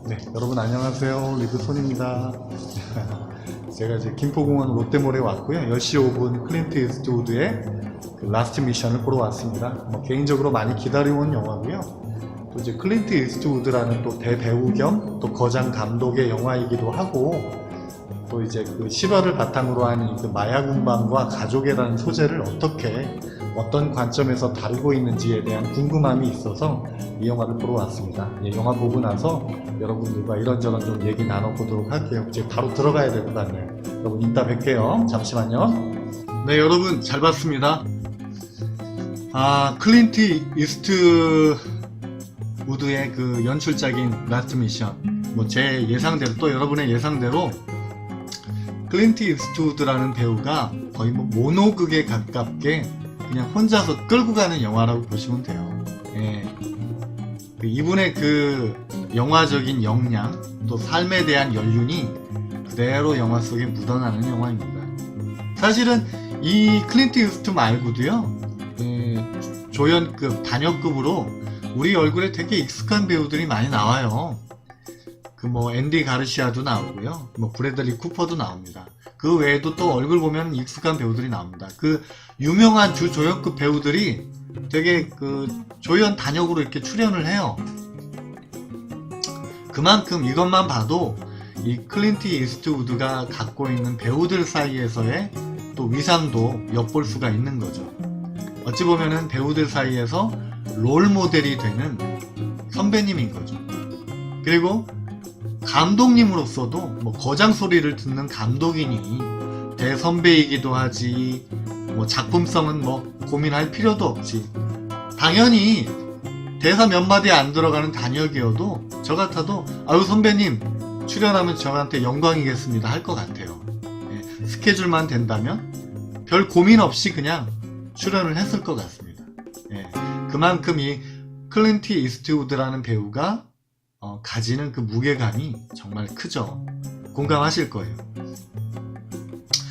네, 여러분 안녕하세요. 리드손입니다. 제가 이제 김포공원 롯데몰에 왔고요. 10시 5분 클린트 이스트우드의 그 라스트 미션을 보러 왔습니다. 개인적으로 많이 기다려온 영화고요. 또 이제 클린트 이스트우드라는 또 대배우 겸 또 거장 감독의 영화이기도 하고, 또 이제 그 실화를 바탕으로 한 그 마약 운반과 가족이라는 소재를 어떤 관점에서 다루고 있는지에 대한 궁금함이 있어서 이 영화를 보러 왔습니다. 영화 보고 나서 여러분들과 이런저런 좀 얘기 나눠보도록 할게요. 이제 바로 들어가야 될 것 같네요. 여러분 이따 뵐게요. 잠시만요. 네, 여러분 잘 봤습니다. 클린트 이스트우드의 그 연출작인 라스트 미션, 제 예상대로, 또 여러분의 예상대로 클린트 이스트우드라는 배우가 거의 모노극에 가깝게 그냥 혼자서 끌고 가는 영화라고 보시면 돼요. 이분의 그 영화적인 역량, 또 삶에 대한 연륜이 그대로 영화 속에 묻어나는 영화입니다. 사실은 이 클린트 이스트 말고도요, 조연급, 단역급으로 우리 얼굴에 되게 익숙한 배우들이 많이 나와요. 앤디 가르시아도 나오고요, 브래들리 쿠퍼도 나옵니다. 그 외에도 또 얼굴 보면 익숙한 배우들이 나옵니다. 그 유명한 주조연급 배우들이 되게 그 조연 단역으로 이렇게 출연을 해요. 그만큼 이것만 봐도 이 클린트 이스트우드가 갖고 있는 배우들 사이에서의 또 위상도 엿볼 수가 있는 거죠. 어찌 보면은 배우들 사이에서 롤 모델이 되는 선배님인 거죠. 그리고 감독님으로서도 거장 소리를 듣는 감독이니 대선배이기도 하지, 작품성은 고민할 필요도 없지. 당연히 대사 몇 마디 안 들어가는 단역이어도 저 같아도 아유 선배님 출연하면 저한테 영광이겠습니다 할 것 같아요. 스케줄만 된다면 별 고민 없이 그냥 출연을 했을 것 같습니다. 그만큼 이 클린트 이스트우드라는 배우가 가지는 그 무게감이 정말 크죠. 공감하실 거예요.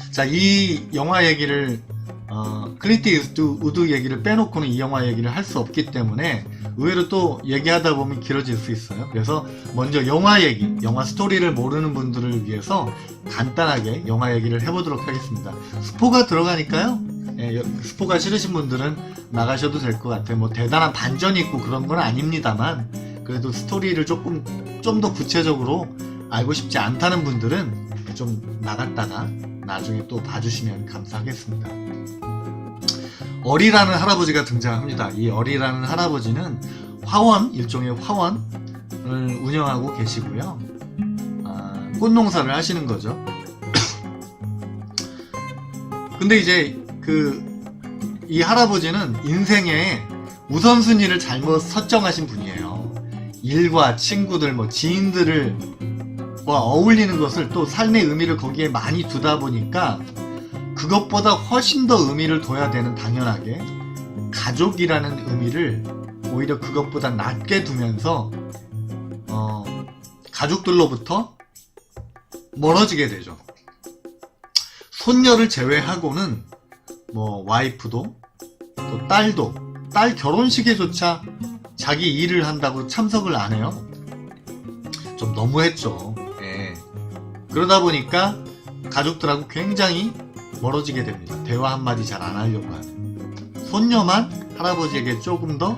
자, 이 영화 얘기를 클린트 이스트우드 얘기를 빼놓고는 이 영화 얘기를 할 수 없기 때문에 의외로 또 얘기하다 보면 길어질 수 있어요. 그래서 먼저 영화 얘기, 영화 스토리를 모르는 분들을 위해서 간단하게 영화 얘기를 해보도록 하겠습니다. 스포가 들어가니까요, 스포가 싫으신 분들은 나가셔도 될 것 같아요. 대단한 반전이 있고 그런 건 아닙니다만, 그래도 스토리를 좀 더 구체적으로 알고 싶지 않다는 분들은 좀 나갔다가 나중에 또 봐주시면 감사하겠습니다. 어리라는 할아버지가 등장합니다. 이 어리라는 할아버지는 일종의 화원을 운영하고 계시고요. 꽃농사를 하시는 거죠. 근데 이제 이 할아버지는 인생에 우선순위를 잘못 설정하신 분이에요. 일과 친구들, 지인들과 어울리는 것을, 또 삶의 의미를 거기에 많이 두다 보니까 그것보다 훨씬 더 의미를 둬야 되는, 당연하게 가족이라는 의미를 오히려 그것보다 낮게 두면서 가족들로부터 멀어지게 되죠. 손녀를 제외하고는 와이프도 또 딸 결혼식에조차 자기 일을 한다고 참석을 안 해요. 좀 너무했죠. 그러다 보니까 가족들하고 굉장히 멀어지게 됩니다. 대화 한마디 잘 안 하려고 하는. 손녀만 할아버지에게 조금 더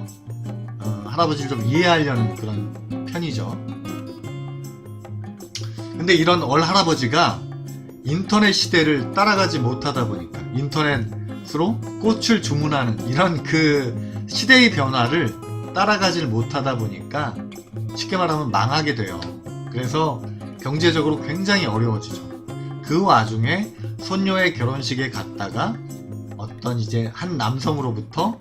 할아버지를 좀 이해하려는 그런 편이죠. 근데 이런 할아버지가 인터넷 시대를 따라가지 못하다 보니까, 인터넷으로 꽃을 주문하는 이런 그 시대의 변화를 따라가질 못하다 보니까 쉽게 말하면 망하게 돼요. 그래서 경제적으로 굉장히 어려워지죠. 그 와중에 손녀의 결혼식에 갔다가 어떤 이제 한 남성으로부터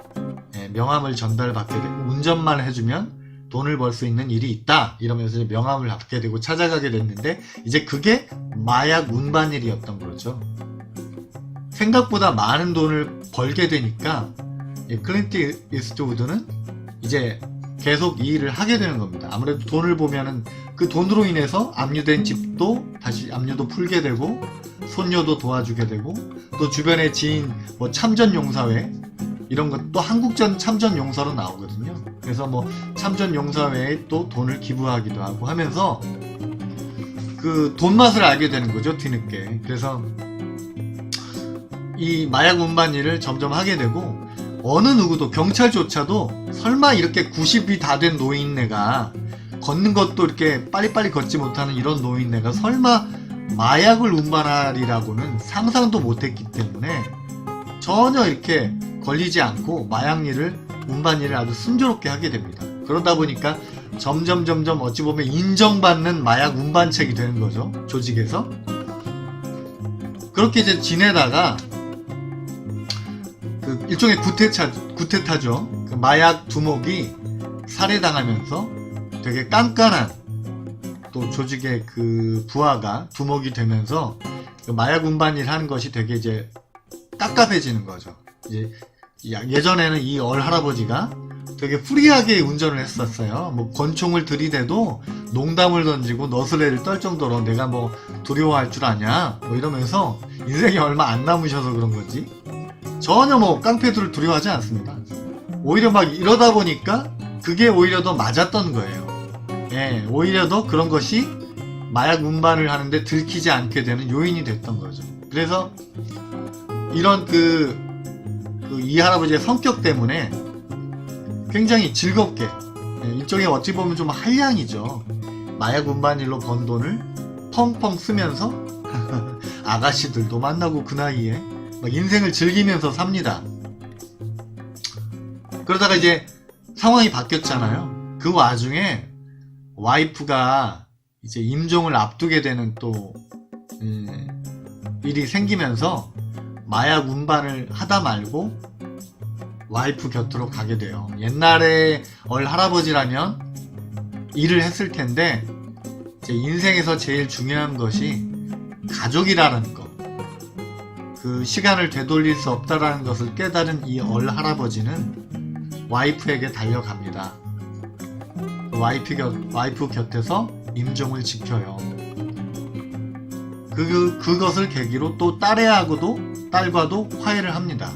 명함을 전달받게 되고, 운전만 해주면 돈을 벌 수 있는 일이 있다 이러면서 명함을 받게 되고 찾아가게 됐는데, 이제 그게 마약 운반일이었던 거죠. 생각보다 많은 돈을 벌게 되니까 클린트 이스트우드는 이제 계속 이 일을 하게 되는 겁니다. 아무래도 돈을 보면은 그 돈으로 인해서 압류된 집도 다시 압류도 풀게 되고, 손녀도 도와주게 되고, 또 주변의 지인, 참전용사회 이런 것도 한국전 참전 용사로 나오거든요. 그래서 뭐 참전 용사 외에 또 돈을 기부하기도 하고 하면서 그 돈 맛을 알게 되는 거죠, 뒤늦게. 그래서 이 마약 운반 일을 점점 하게 되고, 어느 누구도, 경찰조차도 설마 이렇게 90이 다 된 노인네가, 걷는 것도 이렇게 빨리빨리 걷지 못하는 이런 노인네가 설마 마약을 운반하리라고는 상상도 못했기 때문에 전혀 이렇게 걸리지 않고 마약 일을, 운반 일을 아주 순조롭게 하게 됩니다. 그러다 보니까 점점 어찌 보면 인정받는 마약 운반책이 되는 거죠, 조직에서. 그렇게 이제 지내다가 그 일종의 구테타죠. 그 마약 두목이 살해당하면서 되게 깐깐한 또 조직의 그 부하가 두목이 되면서 그 마약 운반일 하는 것이 되게 이제 깝깝해지는 거죠. 이제 예전에는 이 할아버지가 되게 프리하게 운전을 했었어요. 뭐 권총을 들이대도 농담을 던지고 너스레를 떨 정도로 내가 뭐 두려워할 줄 아냐 뭐 이러면서 인생이 얼마 안 남으셔서 그런 건지 전혀 뭐 깡패들을 두려워하지 않습니다. 오히려 막 이러다 보니까 그게 오히려 더 맞았던 거예요. 예, 오히려 더 그런 것이 마약 운반을 하는데 들키지 않게 되는 요인이 됐던 거죠. 그래서 이런 이 할아버지의 성격 때문에 굉장히 즐겁게, 일종의 어찌 보면 좀 한량이죠. 마약 운반일로 번 돈을 펑펑 쓰면서 아가씨들도 만나고 그 나이에 막 인생을 즐기면서 삽니다. 그러다가 이제 상황이 바뀌었잖아요. 그 와중에 와이프가 이제 임종을 앞두게 되는 또 일이 생기면서 마약 운반을 하다 말고 와이프 곁으로 가게 돼요. 옛날에 할아버지라면 일을 했을 텐데 제 인생에서 제일 중요한 것이 가족이라는 것, 그 시간을 되돌릴 수 없다라는 것을 깨달은 이 할아버지는 와이프에게 달려갑니다. 와이프 곁에서 임종을 지켜요. 그것을 계기로 또 딸과도 화해를 합니다.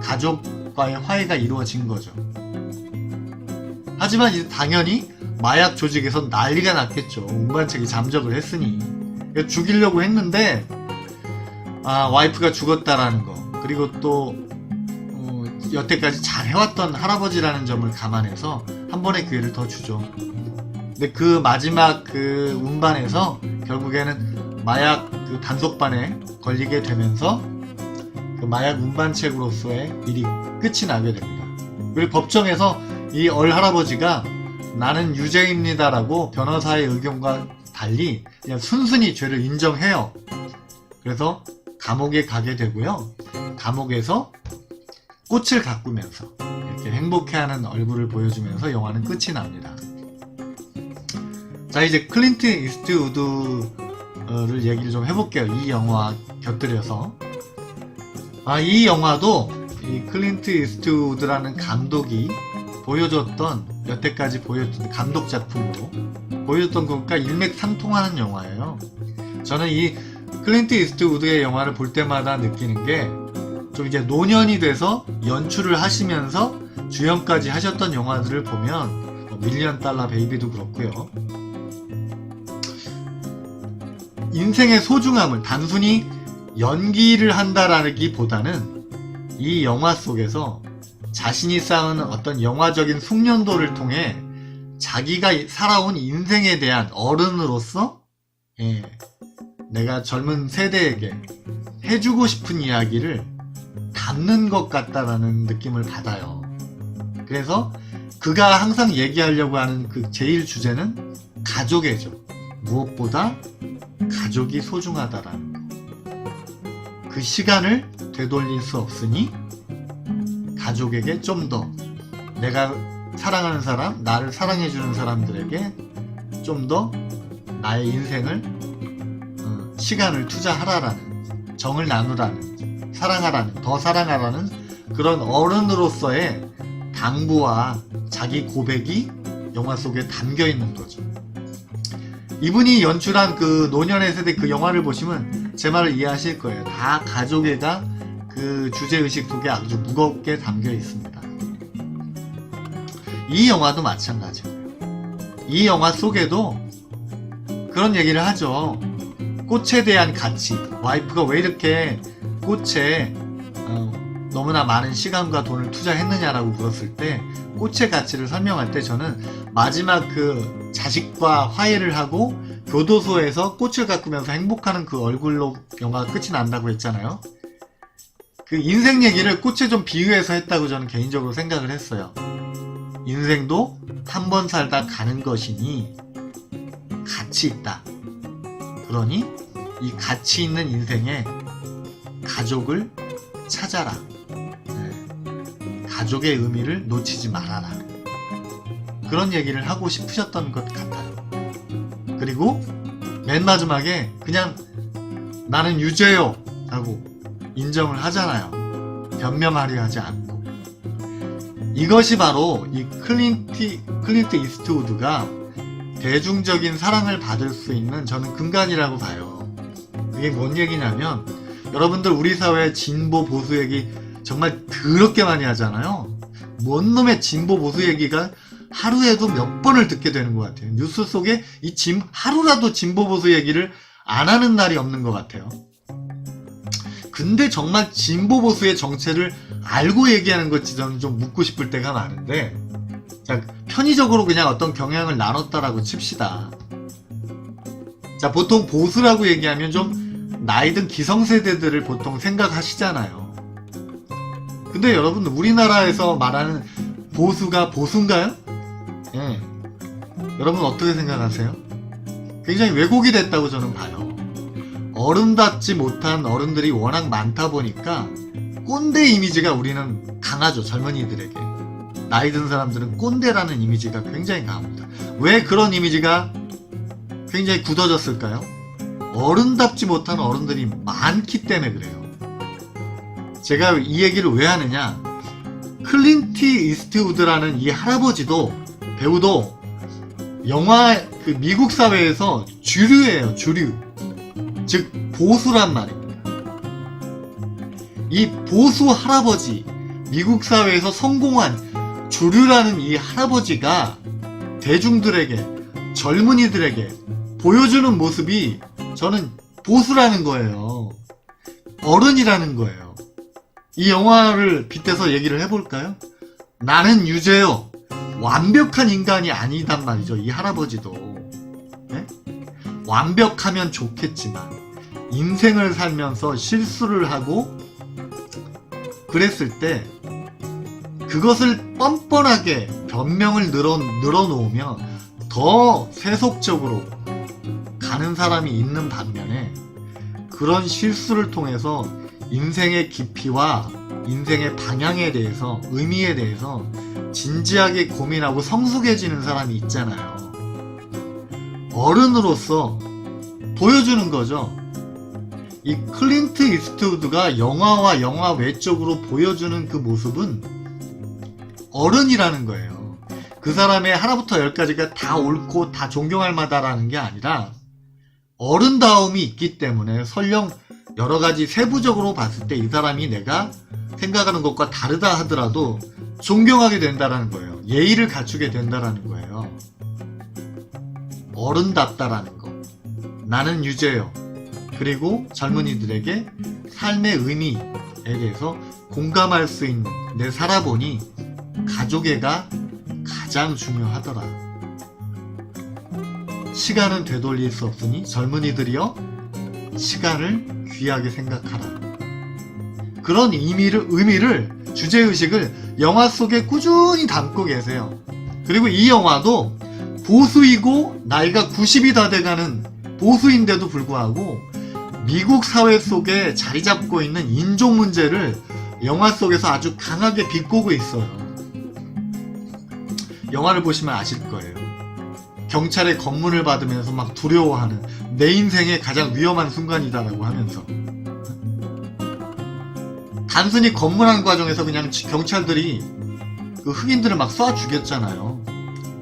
가족과의 화해가 이루어진 거죠. 하지만 이제 당연히 마약 조직에서 난리가 났겠죠. 운반책이 잠적을 했으니. 죽이려고 했는데 와이프가 죽었다라는 거, 그리고 또 여태까지 잘 해왔던 할아버지라는 점을 감안해서 한 번의 기회를 더 주죠. 근데 그 마지막 그 운반에서 결국에는 마약 그 단속반에 걸리게 되면서 그 마약 운반책으로서의 일이 끝이 나게 됩니다. 그리고 법정에서 이 할아버지가 나는 유죄입니다라고 변호사의 의견과 달리 그냥 순순히 죄를 인정해요. 그래서 감옥에 가게 되고요. 감옥에서 꽃을 가꾸면서 이렇게 행복해하는 얼굴을 보여주면서 영화는 끝이 납니다. 자, 이제 클린트 이스트우드를 얘기를 좀 해볼게요. 이 영화 곁들여서. 이 영화도 이 클린트 이스트우드라는 감독이 여태까지 보여줬던 감독 작품으로 보여줬던 것과 일맥상통하는 영화예요. 저는 이 클린트 이스트우드의 영화를 볼 때마다 느끼는 게 좀 이제 노년이 돼서 연출을 하시면서 주연까지 하셨던 영화들을 보면 밀리언 달러 베이비도 그렇고요. 인생의 소중함을 단순히 연기를 한다라기보다는 이 영화 속에서 자신이 쌓은 어떤 영화적인 숙련도를 통해 자기가 살아온 인생에 대한 어른으로서 내가 젊은 세대에게 해주고 싶은 이야기를 담는 것 같다라는 느낌을 받아요. 그래서 그가 항상 얘기하려고 하는 그 제일 주제는 가족애죠. 무엇보다 가족이 소중하다라는 거. 그 시간을 되돌릴 수 없으니 가족에게 좀 더, 내가 사랑하는 사람, 나를 사랑해주는 사람들에게 좀 더 나의 인생을 시간을 투자하라라는, 정을 나누라는, 사랑하라는, 더 사랑하라는 그런 어른으로서의 당부와 자기 고백이 영화 속에 담겨 있는 거죠. 이분이 연출한 그 노년의 세대 그 영화를 보시면 제 말을 이해하실 거예요. 다 가족애가 그 주제의식 속에 아주 무겁게 담겨 있습니다. 이 영화도 마찬가지고요. 이 영화 속에도 그런 얘기를 하죠. 꽃에 대한 가치, 와이프가 왜 이렇게 꽃에 너무나 많은 시간과 돈을 투자했느냐라고 물었을 때 꽃의 가치를 설명할 때 저는 마지막 그 자식과 화해를 하고 교도소에서 꽃을 가꾸면서 행복하는 그 얼굴로 영화가 끝이 난다고 했잖아요. 그 인생 얘기를 꽃에 좀 비유해서 했다고 저는 개인적으로 생각을 했어요. 인생도 한 번 살다 가는 것이니 가치 있다. 그러니 이 가치 있는 인생에 가족을 찾아라. 가족의 의미를 놓치지 말아라. 그런 얘기를 하고 싶으셨던 것 같아요. 그리고 맨 마지막에 그냥 나는 유죄요 라고 인정을 하잖아요. 변명하려 하지 않고. 이것이 바로 이 클린트 이스트우드가 대중적인 사랑을 받을 수 있는 저는 근간이라고 봐요. 그게 뭔 얘기냐면 여러분들 우리 사회 진보 보수 얘기 정말 더럽게 많이 하잖아요. 뭔 놈의 진보 보수 얘기가 하루에도 몇 번을 듣게 되는 것 같아요. 뉴스 속에 하루라도 진보 보수 얘기를 안 하는 날이 없는 것 같아요. 근데 정말 진보 보수의 정체를 알고 얘기하는 것지 저는 좀 묻고 싶을 때가 많은데, 자, 편의적으로 그냥 어떤 경향을 나눴다라고 칩시다. 자, 보통 보수라고 얘기하면 좀 나이든 기성세대들을 보통 생각하시잖아요. 근데 여러분, 우리나라에서 말하는 보수가 보수인가요? 예. 여러분 어떻게 생각하세요? 굉장히 왜곡이 됐다고 저는 봐요. 어른답지 못한 어른들이 워낙 많다 보니까 꼰대 이미지가 우리는 강하죠. 젊은이들에게. 나이 든 사람들은 꼰대라는 이미지가 굉장히 강합니다. 왜 그런 이미지가 굉장히 굳어졌을까요? 어른답지 못한 어른들이 많기 때문에 그래요. 제가 이 얘기를 왜 하느냐, 클린트 이스트우드라는 이 할아버지도, 배우도 영화 그 미국 사회에서 주류예요. 주류. 즉 보수란 말입니다. 이 보수 할아버지, 미국 사회에서 성공한 주류라는 이 할아버지가 대중들에게, 젊은이들에게 보여주는 모습이 저는 보수라는 거예요. 어른이라는 거예요. 이 영화를 빗대서 얘기를 해볼까요? 나는 유죄요. 완벽한 인간이 아니단 말이죠. 이 할아버지도. 네? 완벽하면 좋겠지만 인생을 살면서 실수를 하고 그랬을 때 그것을 뻔뻔하게 변명을 늘어놓으면 더 세속적으로 가는 사람이 있는 반면에, 그런 실수를 통해서 인생의 깊이와 인생의 방향에 대해서, 의미에 대해서 진지하게 고민하고 성숙해지는 사람이 있잖아요. 어른으로서 보여주는 거죠. 이 클린트 이스트우드가 영화와 영화 외적으로 보여주는 그 모습은 어른이라는 거예요. 그 사람의 하나부터 열까지가 다 옳고 다 존경할 만하다라는 게 아니라 어른다움이 있기 때문에, 설령 여러 가지 세부적으로 봤을 때 이 사람이 내가 생각하는 것과 다르다 하더라도 존경하게 된다라는 거예요. 예의를 갖추게 된다라는 거예요. 어른답다라는 거. 나는 유죄요. 그리고 젊은이들에게 삶의 의미에 대해서 공감할 수 있는, 내 살아보니 가족애가 가장 중요하더라. 시간은 되돌릴 수 없으니 젊은이들이여 시간을 귀하게 생각하라. 그런 의미를, 주제의식을 영화 속에 꾸준히 담고 계세요. 그리고 이 영화도 보수이고 나이가 90이 다 돼가는 보수인데도 불구하고 미국 사회 속에 자리 잡고 있는 인종 문제를 영화 속에서 아주 강하게 비꼬고 있어요. 영화를 보시면 아실 거예요. 경찰의 검문을 받으면서 막 두려워하는, 내 인생의 가장 위험한 순간이다라고 하면서, 단순히 검문한 과정에서 그냥 경찰들이 그 흑인들을 막 쏴 죽였잖아요.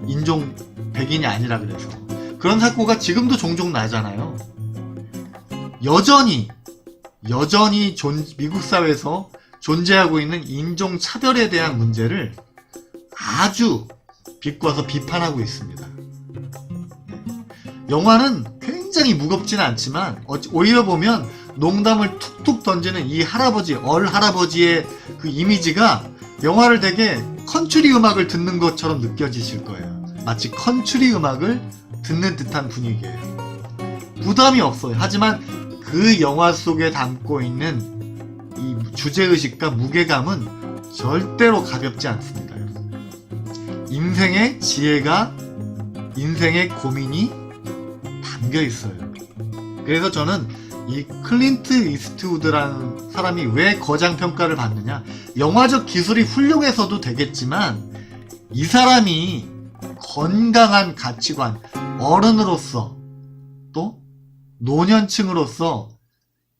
인종 백인이 아니라 그래서. 그런 사고가 지금도 종종 나잖아요. 여전히 여전히 미국 사회에서 존재하고 있는 인종차별에 대한 문제를 아주 비꼬아서 비판하고 있습니다. 영화는 굉장히 무겁지는 않지만 오히려 보면 농담을 툭툭 던지는 이 할아버지, 할아버지의 그 이미지가 영화를 되게 컨츄리 음악을 듣는 것처럼 느껴지실 거예요. 마치 컨츄리 음악을 듣는 듯한 분위기예요. 부담이 없어요. 하지만 그 영화 속에 담고 있는 이 주제의식과 무게감은 절대로 가볍지 않습니다. 인생의 지혜가, 인생의 고민이 담겨 있어요. 그래서 저는 이 클린트 이스트우드라는 사람이 왜 거장평가를 받느냐, 영화적 기술이 훌륭해서도 되겠지만 이 사람이 건강한 가치관, 어른으로서 또 노년층으로서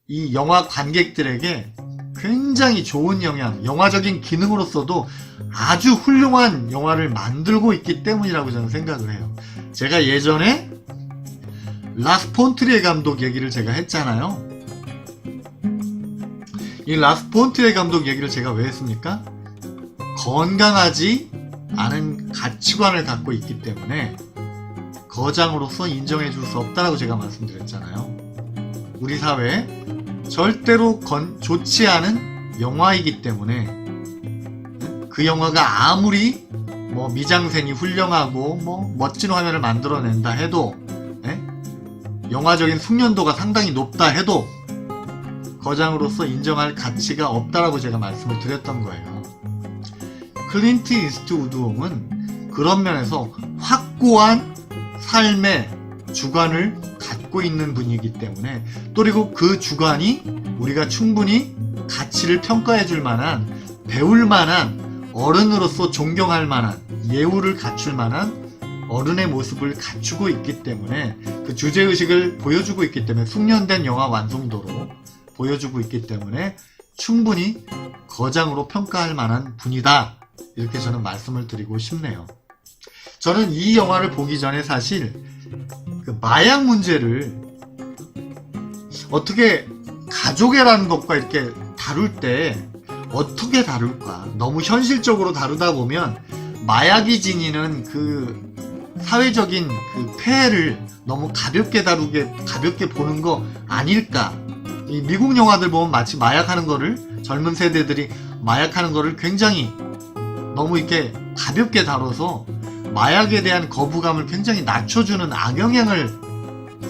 이 영화 관객들에게 굉장히 좋은 영향, 영화적인 기능으로서도 아주 훌륭한 영화를 만들고 있기 때문이라고 저는 생각을 해요. 제가 예전에 라스 폰트리에 감독 얘기를 제가 했잖아요. 이 라스 폰트리에 감독 얘기를 제가 왜 했습니까? 건강하지 않은 가치관을 갖고 있기 때문에 거장으로서 인정해 줄 수 없다라고 제가 말씀드렸잖아요. 우리 사회에 절대로 좋지 않은 영화이기 때문에 그 영화가 아무리 미장센이 훌륭하고 멋진 화면을 만들어낸다 해도 영화적인 숙련도가 상당히 높다 해도 거장으로서 인정할 가치가 없다라고 제가 말씀을 드렸던 거예요. 클린트 이스트우드는 그런 면에서 확고한 삶의 주관을 갖고 있는 분이기 때문에, 또 그리고 그 주관이 우리가 충분히 가치를 평가해 줄 만한, 배울 만한, 어른으로서 존경할 만한, 예우를 갖출 만한 어른의 모습을 갖추고 있기 때문에, 그 주제의식을 보여주고 있기 때문에, 숙련된 영화 완성도로 보여주고 있기 때문에 충분히 거장으로 평가할 만한 분이다, 이렇게 저는 말씀을 드리고 싶네요. 저는 이 영화를 보기 전에 사실 그 마약 문제를 어떻게 가족애라는 것과 이렇게 다룰 때 어떻게 다룰까, 너무 현실적으로 다루다 보면 마약이 지니는 그 사회적인 그 폐해를 너무 가볍게 보는 거 아닐까. 이 미국 영화들 보면 마치 마약하는 거를, 젊은 세대들이 마약하는 거를 굉장히 너무 이렇게 가볍게 다뤄서 마약에 대한 거부감을 굉장히 낮춰주는 악영향을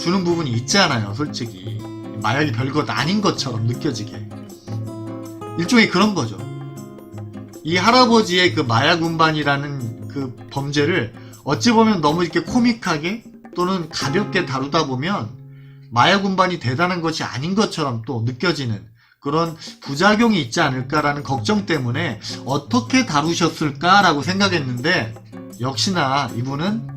주는 부분이 있잖아요. 솔직히 마약이 별것 아닌 것처럼 느껴지게, 일종의 그런 거죠. 이 할아버지의 그 마약 운반이라는 그 범죄를 어찌 보면 너무 이렇게 코믹하게 또는 가볍게 다루다 보면 마약 운반이 대단한 것이 아닌 것처럼 또 느껴지는 그런 부작용이 있지 않을까라는 걱정 때문에 어떻게 다루셨을까라고 생각했는데, 역시나 이분은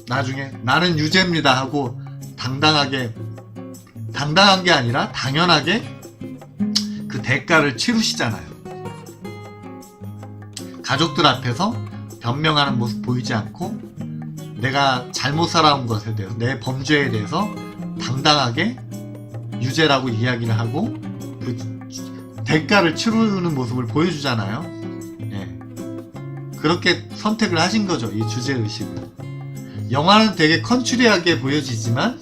나중에 나는 유죄입니다 하고 당당한 게 아니라 당연하게 그 대가를 치르시잖아요. 가족들 앞에서 변명하는 모습 보이지 않고 내가 잘못 살아온 것에 대해서, 내 범죄에 대해서 당당하게 유죄라고 이야기를 하고 그 대가를 치르는 모습을 보여주잖아요. 예. 그렇게 선택을 하신 거죠, 이 주제의식을. 영화는 되게 컨츄리하게 보여지지만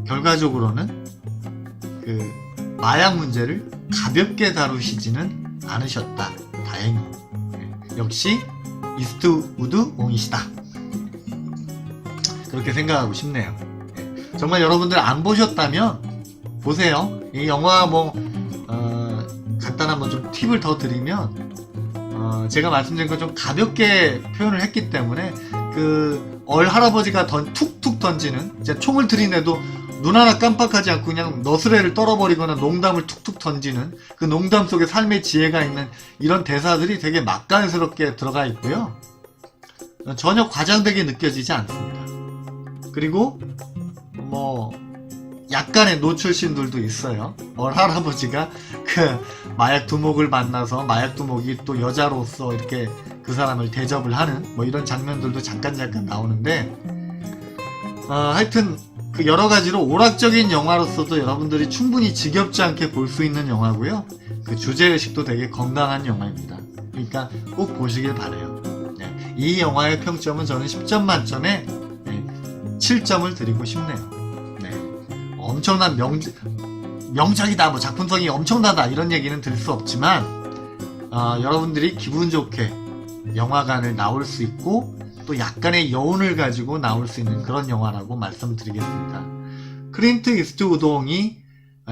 결과적으로는 그 마약 문제를 가볍게 다루시지는 않으셨다, 다행히. 예. 역시 이스트우드 옹이시다, 그렇게 생각하고 싶네요. 예. 정말 여러분들 안 보셨다면 보세요. 이 영화 간단한 좀 팁을 더 드리면, 제가 말씀드린 건 좀 가볍게 표현을 했기 때문에 그 할아버지가 툭툭 던지는, 총을 들이내도 눈 하나 깜빡하지 않고 그냥 너스레를 떨어버리거나 농담을 툭툭 던지는 그 농담 속에 삶의 지혜가 있는 이런 대사들이 되게 맛깔스럽게 들어가 있고요. 전혀 과장되게 느껴지지 않습니다. 그리고 약간의 노출신들도 있어요. 할아버지가 그 마약 두목을 만나서 마약 두목이 또 여자로서 이렇게 그 사람을 대접을 하는 이런 장면들도 잠깐 나오는데, 하여튼 그 여러 가지로 오락적인 영화로서도 여러분들이 충분히 지겹지 않게 볼 수 있는 영화고요. 그 주제의식도 되게 건강한 영화입니다. 그러니까 꼭 보시길 바래요. 네, 이 영화의 평점은 저는 10점 만점에 7점을 드리고 싶네요. 네, 엄청난 명작이다, 뭐 작품성이 엄청나다 이런 얘기는 드릴 수 없지만 여러분들이 기분 좋게 영화관을 나올 수 있고 또 약간의 여운을 가지고 나올 수 있는 그런 영화라고 말씀드리겠습니다. 클린트 이스트우드이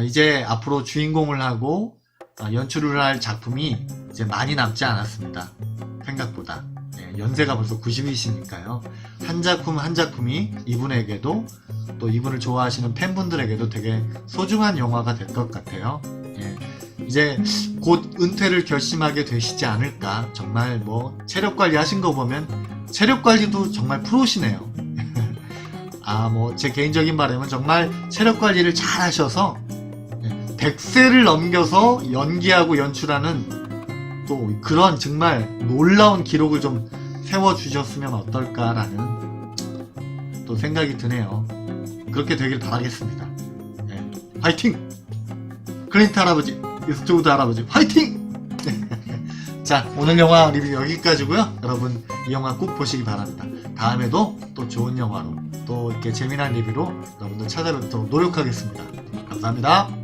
이제 앞으로 주인공을 하고 연출을 할 작품이 이제 많이 남지 않았습니다. 생각보다. 연세가 벌써 90이시니까요. 한 작품 한 작품이 이분에게도 또 이분을 좋아하시는 팬분들에게도 되게 소중한 영화가 될 것 같아요. 이제 곧 은퇴를 결심하게 되시지 않을까. 정말 뭐 체력 관리 하신 거 보면 체력 관리도 정말 프로시네요. 뭐 제 개인적인 바람은 정말 체력 관리를 잘 하셔서 100세를 넘겨서 연기하고 연출하는 또 그런 정말 놀라운 기록을 좀 세워주셨으면 어떨까라는 또 생각이 드네요. 그렇게 되길 바라겠습니다. 화이팅! 클린트 할아버지, 이스트우드 할아버지, 화이팅! 자, 오늘 영화 리뷰 여기까지고요. 여러분 이 영화 꼭 보시기 바랍니다. 다음에도 또 좋은 영화로 또 이렇게 재미난 리뷰로 여러분들 찾아뵙도록 노력하겠습니다. 감사합니다.